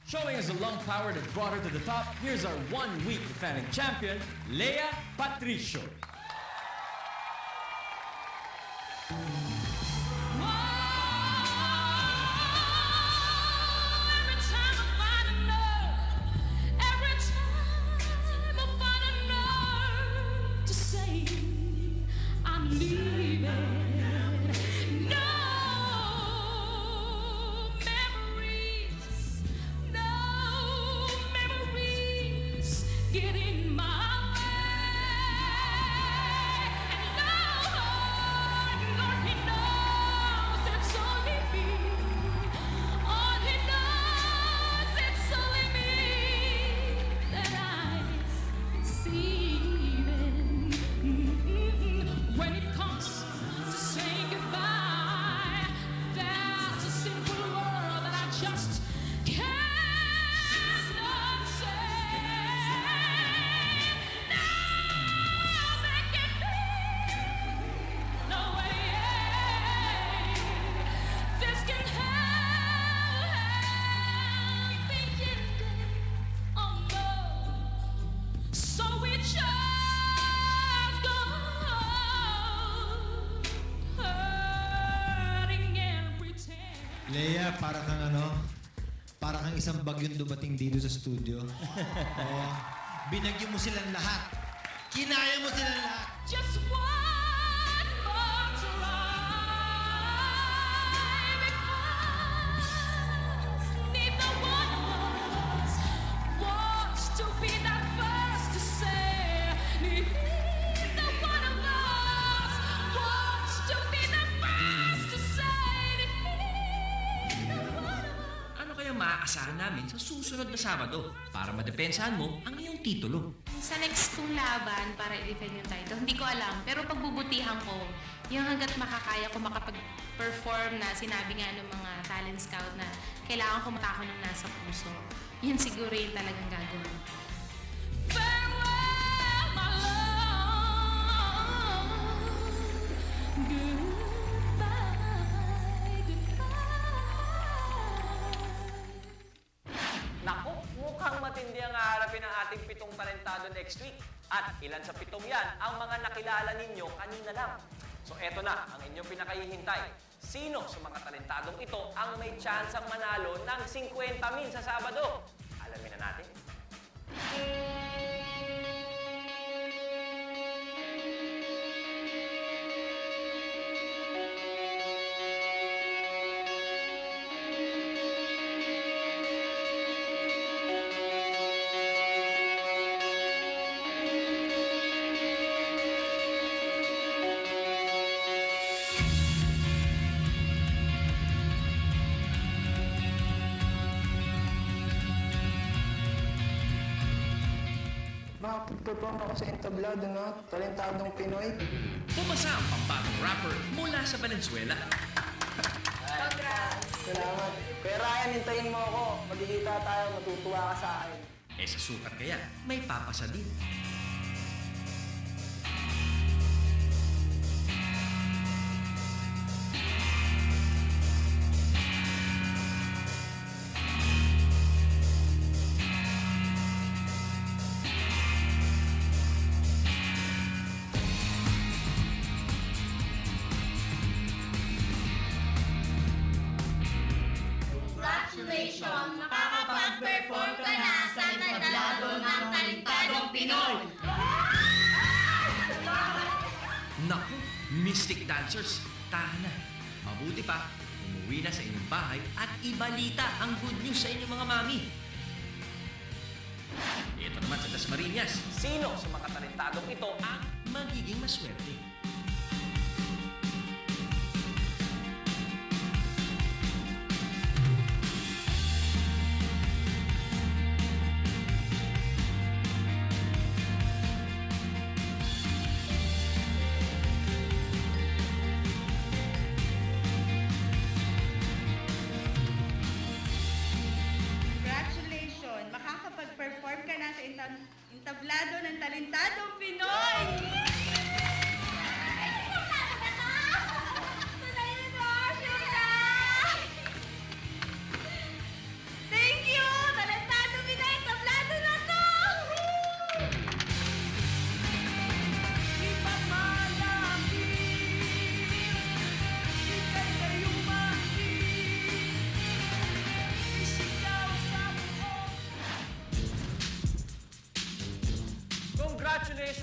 Showing us the lung power that brought her to the top, here's our one-week defending champion, Leia Patricio. Leia, para kang isang bagyong dumating dito sa studio. Oo. Binagyo mo silang lahat. Kinaya mo silang lahat. Just one more try, because neither one of us wants to be the first to say. Neither one of us wants to be the first to say. Neither one of us. Ano kaya maaasahan namin sa susunod na Sabado para madepensahan mo ang iyong titulo? Sa next kong laban para i-defend yung title, hindi ko alam. Pero pagbubutihan ko, yung hanggat makakaya ko makapag-perform na sinabi nga ng mga talent scout na kailangan ko matako ng nasa puso. Yun siguro yung talagang gagawin. Farewell, my love. Goodbye, goodbye. Naku, mukhang matindi ang haharapin ng ating 7 talentado next week. At ilan sa 7 yan ang mga nakilala ninyo kanina lang. So eto na ang inyong pinakahihintay. Sino sa mga talentadong ito ang may tsansang manalo ng 50,000 sa Sabado? Alamin na natin. Makapag-perform ako sa entablado na talentadong Pinoy. Pumasa ang pambagong rapper mula sa Valenzuela. Salamat. Kuya Ryan, hintayin mo ako. Magkikita tayo, matutuwa ka sa akin. Eh sa sukat kaya, may papasa din. Congratulations! Makakapag-perform ka na sa entablado ng talentadong Pinoy! Naku, Mystic Dancers, tahan na. Mabuti pa, umuwi na sa inyong bahay at ibalita ang good news sa inyong mga mami. Ito naman sa Dasmariñas, Sino sa mga talentadong ito ang magiging maswerte. Congratulations! Makakapag-perform ka na sa entablado ng talentadong Pinoy! Thank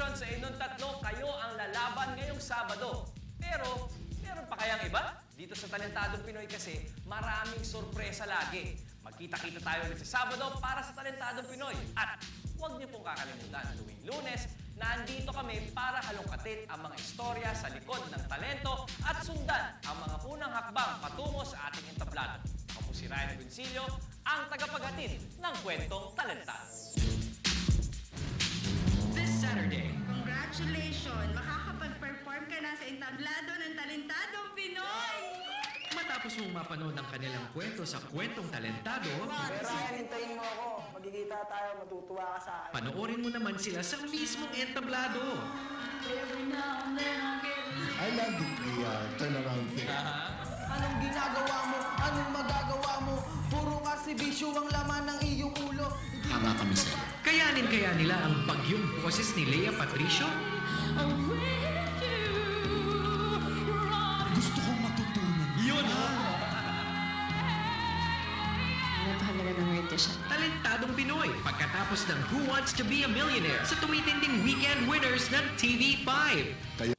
Congratulations sa inyong tatlo. Kayo ang lalaban ngayong Sabado. Pero, meron pa kayang iba? Dito sa Talentadong Pinoy kasi, maraming sorpresa lagi. Magkita-kita tayo ulit sa Sabado para sa Talentadong Pinoy. At huwag niyo pong kakalimutan, tuwing Lunes, nandito kami para halongkatin ang mga istorya sa likod ng talento at sundan ang mga unang hakbang patungo sa ating entablado. Ako po si Ryan Agoncillo, ang tagapaghatid ng kwentong talentado. This Saturday, Congratulations! Makakapag-perform ka na sa entablado ng Talentadong Pinoy! matapos mong mapanood ang kanilang kwento sa Kwentong Talentado, Pero Ryan, hintayin mo ako. Magkikita tayo, matutuwa ka sa akin. panoorin mo naman sila sa mismong entablado. I love the turnaround thing. Anong ginagawa mo? Anong magagawa mo? Puro kasi bisyo ang laman ng iyong ulo. Hanga kami sa'yo. Kayanin kaya nila ang bagyong boses ni Lea Patricio? Gusto kong matutunan. Yun, ha? Napakaganda ng word siya. Talentadong Pinoy pagkatapos ng Who Wants to be a Millionaire sa tumitinding weekend winners ng TV5. Kaya